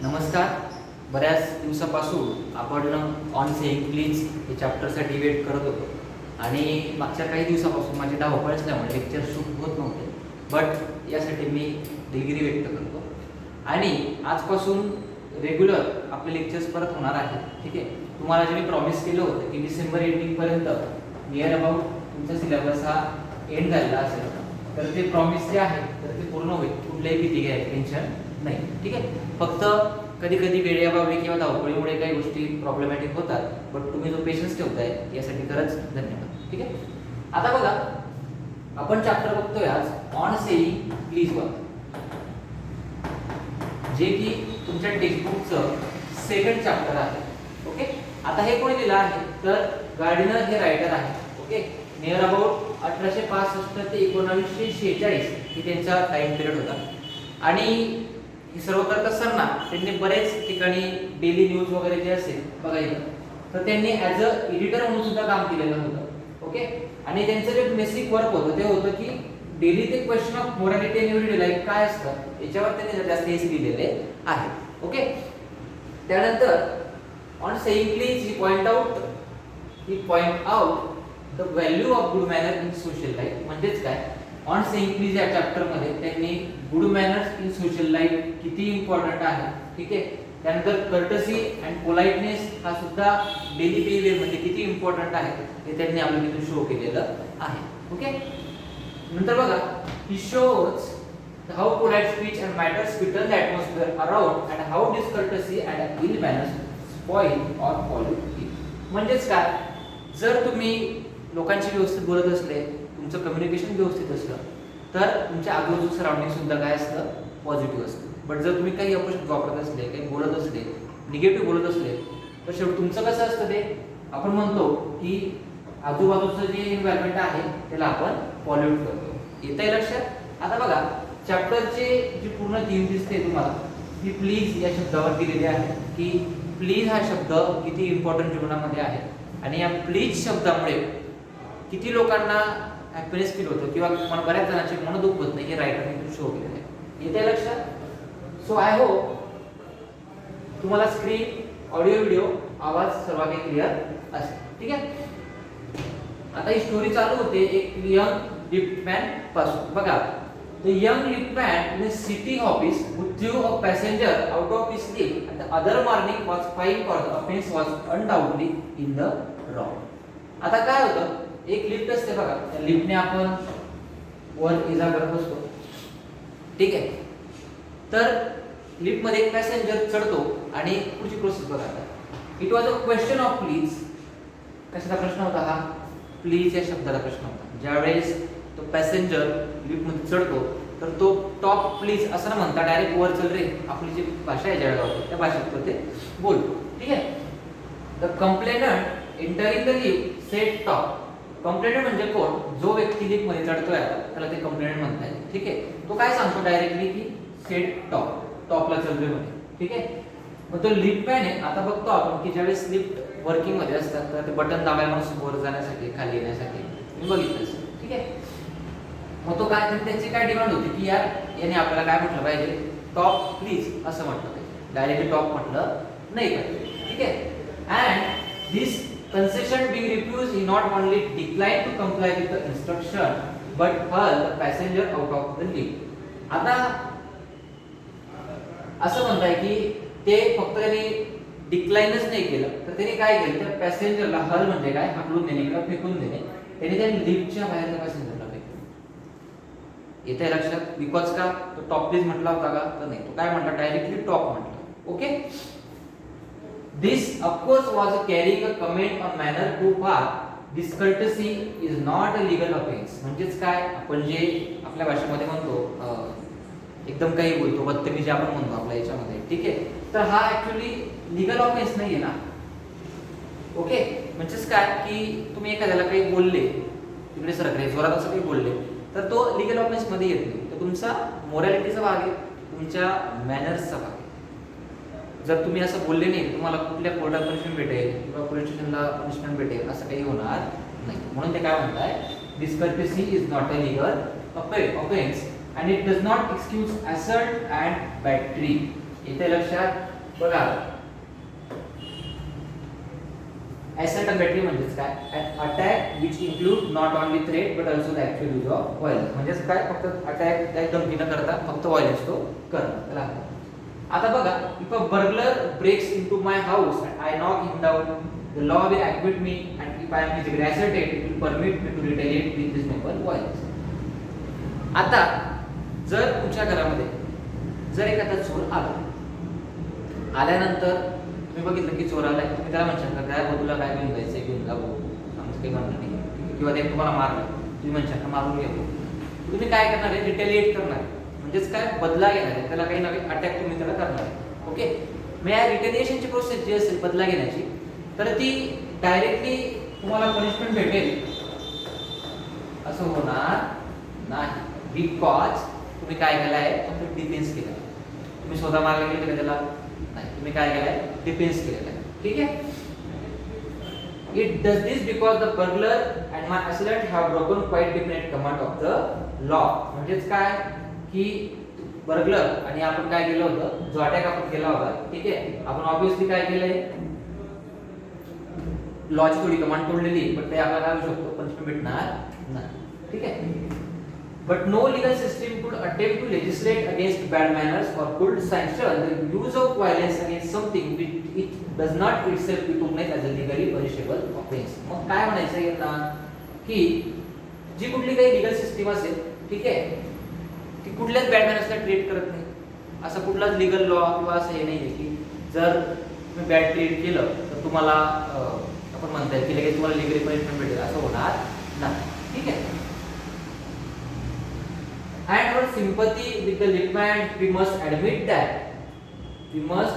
नमस्कार. बऱ्याच दिवसापासून आपण ऑन सेइंग प्लीज हे चॅप्टरसाठी वेट करत होतो आणि मागच्या काही दिवसापासून माझे धावपळ असल्यामुळे लेक्चर शूट होत नव्हते. बट यासाठी मी दिलगिरी व्यक्त करतो आणि आजपासून रेग्युलर आपले लेक्चर्स परत होणार आहेत. ठीक आहे. तुम्हाला जे मी प्रॉमिस केलं होतं की डिसेंबर एंडिंगपर्यंत नियर अबाउट तुमचा सिलेबस हा एंड झालेला असेल, तर ते प्रॉमिस जे आहे तर ते पूर्ण होईल. कुठल्याही भीती घ्यायची टेन्शन नाही. ठीक आहे. फक्त कधी कधी वेळेअभावी किंवा धावपळीमुळे काही गोष्टी प्रॉब्लेमॅटिक होतात, बट तुम्ही जो पेशन्स ठेवताय यासाठी खरंच धन्यवाद. ठीक आहे. आता बघा, आपण चॅप्टर बघतोय आज ऑन सेइंग प्लीज वन, जे की तुमच्या टेक्स्टबुकचं सेकंड चॅप्टर आहे. ओके. आता हे कोणी लिहिलं आहे तर गार्डिनर हे रायटर आहे. ओके. नियर अबाउट 1865 ते 1946 ही त्यांचा टाइम पिरियड होता आणि हे सर्व करत असताना त्यांनी बरेच ठिकाणी डेली न्यूज वगैरे जे असेल बघायला, तर त्यांनी ॲज अ एडिटर म्हणून सुद्धा काम केलेलं होतं. ओके. आणि त्यांचं जे बेसिक वर्क होतं ते होतं की डेली ते question of morality in everyday life काय असतं याच्यावर त्यांनी जास्त हेच लिहिलेले आहे. ओके. त्यानंतर on saying please he point out the value of good manner in social life. म्हणजेच काय, ऑन सेइंग प्लीज या चॅप्टर मध्ये त्यांनी good manners in social life किती इम्पॉर्टंट आहे. ठीक आहे. त्यानंतर कर्टसी अँड पोलाइटनेस हा सुद्धा डेली बिहेवियर मध्ये किती इम्पॉर्टंट आहे हे त्यांनी आपल्याला इथून शो केलेलं आहे. ओके. नंतर बघा, ही shows how polite speech and matters fit all the atmosphere around and how discourtesy and ill manners spoil or pollute it. म्हणजेच काय, जर तुम्ही लोकांशी व्यवस्थित बोलत असले, तुमचं कम्युनिकेशन व्यवस्थित असलं, तर तुमच्या आजूबाजूचं सराउंडिंग सुद्धा काय असतं, पॉझिटिव्ह असतं. बट जर तुम्ही काही अपशब्द वापरत असले, काही बोलत असले, निगेटिव्ह बोलत असले, तर शेवटी तुमचं कसं असतं ते आपण म्हणतो की आजूबाजूचं जे एन्व्हायरमेंट आहे त्याला आपण पॉल्यूट करतो. येत आहे लक्षात. आता बघा, चॅप्टरचे जी पूर्ण थीम दिसते तुम्हाला ती प्लीज या शब्दावर दिलेली आहे की प्लीज हा शब्द किती इम्पॉर्टंट जीवनामध्ये आहे आणि या प्लीज शब्दामुळे किती लोकांना हॅपीनेस फील होतं किंवा मला बऱ्याच जणांचे मनोदुःख होत नाही हे रायटरने शो केलेलं आहे. येते लक्षात. सो आय होप तुम्हाला स्क्रीन, ऑडिओ, व्हिडिओ, आवाज सर्व काही क्लिअर असेल. ठीक आहे. आता ही स्टोरी चालू होते एक यंग लिफ्टमॅन पासून. बघा, the young liftman in a city office who threw a passenger out of his lift and the other morning was fined for the offense was undoubtedly in the wrong. आता काय होतं, एक lift असते बघा, त्या लिफ्टने आपण वर इजा करत असतो. ठीक आहे. तर लिफ्ट मध्ये एक पॅसेंजर चढतो आणि पुढची प्रोसेस बघा. It was a question of please. कशाचा प्रश्न होता हा? प्लीज या शब्दाचा प्रश्न होता. ज्यावेळेस तो पॅसेंजर लिफ्ट मध्ये चढतो तर तो टॉप प्लीज असं ना म्हणता डायरेक्ट वर चल रे, आपली जी भाषा आहे जळगावची त्या भाषेत तो ते बोलतो. ठीक आहे. The complainant entering the lift sed top. Complainant म्हणजे कोण? जो व्यक्ती लिफ्ट मध्ये चढतोय त्याला ते कंप्लेनंट म्हणतात. ठीक आहे. तो काय सांगतो डायरेक्टली की सेड टॉप, टॉपला चल रे म्हणे. ठीक आहे. मग तो लिफ्टमॅन आहे. आता बघतो आपण की ज्यावेळेस लिफ्ट वर्किंग मध्ये असतात तर ते बटन दाबायला माणूस वर जाण्यासाठी, खाली येण्यासाठी मी बघितलं. ठीक आहे. मग तो काय, त्याची काय डिमांड होती की यार याने आपल्याला काय म्हटलं पाहिजे, टॉप प्लीज असं म्हटलं पाहिजे, डायरेक्टली टॉप म्हटलं नाही पाहिजे. ठीक आहे. And this concession being refused, he not only declined to comply with the instruction but hurled the passenger out of the lift. आता असं म्हणताय की ते फक्त त्यांनी डिक्लाइनच नाही केलं, तर त्यांनी काय केलं, त्या पॅसेंजरला हल म्हणजे काय, हाकलून देणे किंवा फेकून देणे. त्यांनी त्या लिफ्टच्या बाहेर त्या पॅसेंजरला फेकलं. येते लक्षात. बिकॉज का तो टॉप प्लीज म्हटला होता का, तर नाही, तो काय म्हटला, डायरेक्टली टॉप म्हटलं. Okay. This of course was carrying a comment on manner too far. Discourtesy is not a legal offense. म्हणजेच काय, आपण जे आपल्या भाषेमध्ये म्हणतो एकदम काही बोलतो, बदतमीजी आपण म्हणतो आपल्या याच्यामध्ये. ठीक आहे. तर हा ऍक्च्युअली लीगल ऑफेन्स नाहीये ना. ओके. म्हणजेच काय की तुम्ही एखाद्याला काही बोलले, तिकडे सरकले, जोरात असं काही बोलले, तर तो लीगल ऑफेन्स मध्ये येत नाही. तर तुमचा मोरॅलिटीचा भाग आहे, तुमच्या मॅनर्सचा भाग आहे. जर तुम्ही असं बोलले नाही, तुम्हाला कुठल्या कोर्टात पनिशमेंट भेटेल किंवा पोलीस स्टेशनला पनिशमेंट भेटेल असं काही होणार नाही. म्हणून ते काय म्हणताय, discourtesy is not a legal offence and it does not excuse assault and battery. इथे लक्षात बघा, assault and battery म्हणजेच काय, attack which include not only threat but also the actual use of violence. म्हणजेच काय, फक्त अटॅक त्या धमकी न करता फक्त व्हायलेन्स तो करणार. आता बघा, if a burglar breaks into my house and I knock him down, the law will acquit me and if I am physically assaulted it will permit me to retaliate with reasonable violence. आता जर तुमच्या घरामध्ये जर एखादा चोर आल्यानंतर तुम्ही बघितलं की चोर आलाय, तुम्ही त्याला म्हणशाल का काय हो, तुला काय घेऊन जायचं, घेऊन जा भाऊ, आमचं काही म्हणणं नाही, किंवा ते तुम्हाला मारलं, तुम्ही म्हणशाल का मारून घ्या. तुम्ही काय करणार आहे, रिटेलिएट करणार आहे, म्हणजेच काय, बदला घेणार आहे, त्याला काही नवीन अटॅक तुम्ही त्याला करणार आहे. ओके, मग या रिटेलिएशनची प्रोसेस जी असेल बदला घेण्याची, तर ती डायरेक्टली तुम्हाला पनिशमेंट भेटेल असं होणार नाही. बिकॉज तुम्ही काय केलं आहे, फक्त डिफेन्स केला. तुम्ही स्वतः मारला गेले का त्याला नाही, तुम्ही काय केलंय, डिफेन्स केलेला आहे. ठीक आहे. It does this because the burglar and my assailant have broken quite definite command of the law. म्हणजेच काय की बर्गलर आणि आपण काय केलं होतं, जो अटॅक आपण केला होता, ठीक आहे, आपण ऑब्विसली काय केलंय, लॉची थोडी कमांड तोडलेली, पण ते आपल्याला काय होऊ शकतो, पनिशमेंट भेटणार नाही. ठीक आहे. But no legal system could attempt to legislate against bad manners or could sanction the use of violence against something which it does not itself recognize as a legally punishable offense. मग काय म्हणायचं यांना की जी कुठली काही legal system असेल, ठीक आहे, ती कुठल्याच बॅड मॅनर्सला ट्रीट करत नाही. असं कुठलाच लीगल लॉ किंवा असं हे नाही आहे की जर तुम्ही बॅड ट्रीट केलं तर तुम्हाला आपण म्हणता येईल की लगेच तुम्हाला लीगली पनिशमेंट भेटेल, असं होणार नाही. ठीक आहे. And our sympathy with the lippman, we must admit that we must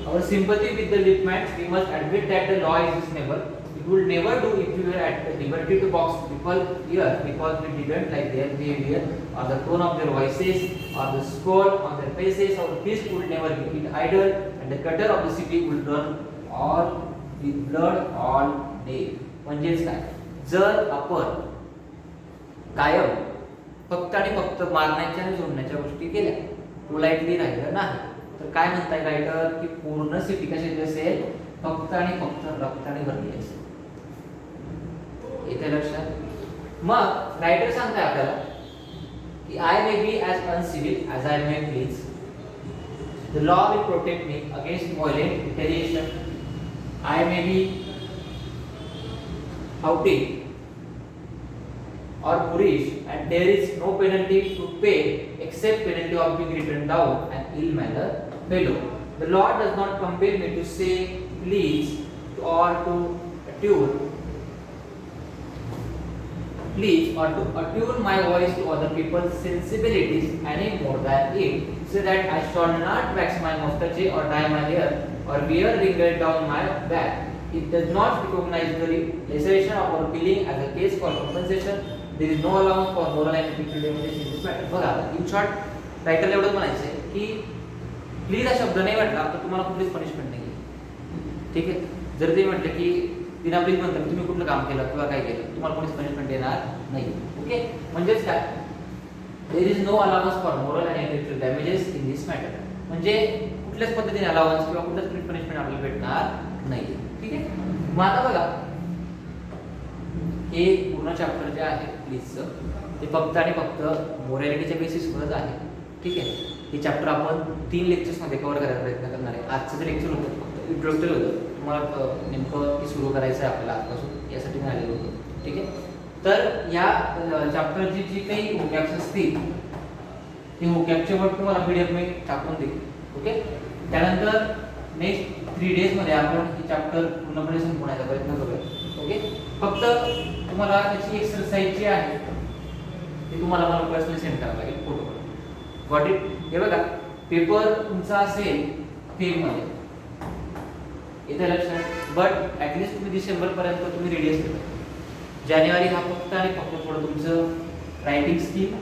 our sympathy with the lippman, we must admit that the law is reasonable. It would never do if we were at the liberty to box people here because we didn't like their behavior or the tone of their voices or the scowl on their faces. Our fist would never be idle and the gutter of the city would run all with blood all day. म्हणजेच काय, जर आपण कायम फक्त आणि फक्त मारण्याच्या आणि जोडण्याच्या गोष्टी केल्या, पोलाइटली राहिलं नाही, तर काय म्हणताय रायटर की पूर्ण सिटी कशी असेल, फक्त आणि फक्त रक्ताने भरली असेल. इथे लक्षात. मग रायटर सांगताय आपल्याला की I may be as uncivil as I may please, the law will protect me against violent retaliation. I may be outed or punished and there is no penalty to pay except penalty of being written down an ill manner fellow. The law does not compel me to say please or to attune my voice to other people's sensibilities any more than it, so that I shall not wax my mustache or dye my hair or wear ringlets down my back. It does not recognize the laceration of our feeling as a case for compensation. There is no allowance for moral and ethical damages in this matter. बघा, in short रायटरला एवढंच म्हणायचं आहे की please हा शब्द नाही म्हटला तर तुम्हाला कुठलीच पनिशमेंट नाही आहे. ठीक आहे. जर ते म्हटलं की बिना प्लीज म्हणतात तुम्ही कुठलं काम केलं किंवा काय केलं, तुम्हाला कोणीच पनिशमेंट देणार नाही. ओके, म्हणजेच काय, there is no allowance for moral and intellectual damages in this matter. म्हणजे कुठल्याच पद्धतीने अलाउन्स किंवा कुठल्याच पनिशमेंट आपल्याला भेटणार नाही. ठीक आहे. मग आता बघा, हे पूर्ण चॅप्टर जे आहे प्लीजचं, ते फक्त आणि फक्त मोरॅलिटीच्या बेसिसवरच आहे. ठीक आहे. हे चॅप्टर आपण 3 लेक्चर्समध्ये कव्हर करायचा प्रयत्न करणार आहे. आजचं जे लेक्चर होतं फक्त इंट्रोडक्टरी होतं, तुम्हाला नेमकं की सुरू करायचं आहे आपल्याला आजपासून, यासाठी मी आलेलो होतो. ठीक आहे. तर या चॅप्टरची जी काही होकॅप्स असतील ते होकॅपचे वर्ड तुम्हाला PDF मी टाकून देईल. ओके. त्यानंतर नेक्स्ट 3 डेजमध्ये आपण हे चॅप्टर पूर्णपणे संपवण्याचा प्रयत्न करूया. ओके. फक्त तुम्हाला त्याची एक्सरसाइज जी आहे ती तुम्हाला मला पर्सनली सेंड करावं लागेल फोटो. Got it. हे बघा, पेपर तुमचा असेल फेबमध्ये, इथे लक्षात, बट ॲटलिस्ट तुम्ही डिसेंबरपर्यंत तुम्ही रेडी असेल. जानेवारी हा फक्त आणि फक्त थोडं तुमचं रायटिंग स्किल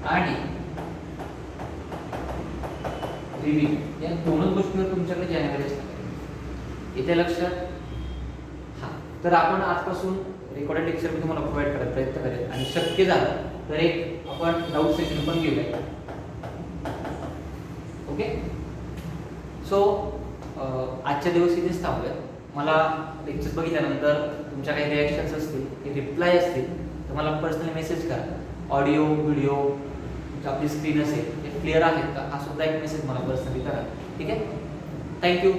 आणि रिव्हिंग या दोनच गोष्टीवर तुमच्याकडे जानेवारी असणार. इथे लक्षात, तर आपण आजपासून रेकॉर्डेड लेक्चर मी तुम्हाला प्रोव्हाइड करायचा प्रयत्न करेल आणि शक्य झालं तर एक आपण डाऊट सेशन पण घेऊया. ओके, सो आजच्या दिवस इथेच थांबूया. मला लेक्चर बघितल्यानंतर तुमच्या काही रिॲक्शन्स असतील, काही रिप्लाय असतील तर मला पर्सनली मेसेज करा. ऑडिओ व्हिडिओ आपली स्क्रीन असेल ते क्लिअर आहेत का हा सुद्धा एक मेसेज मला पर्सनली करा. ठीक आहे, थँक्यू.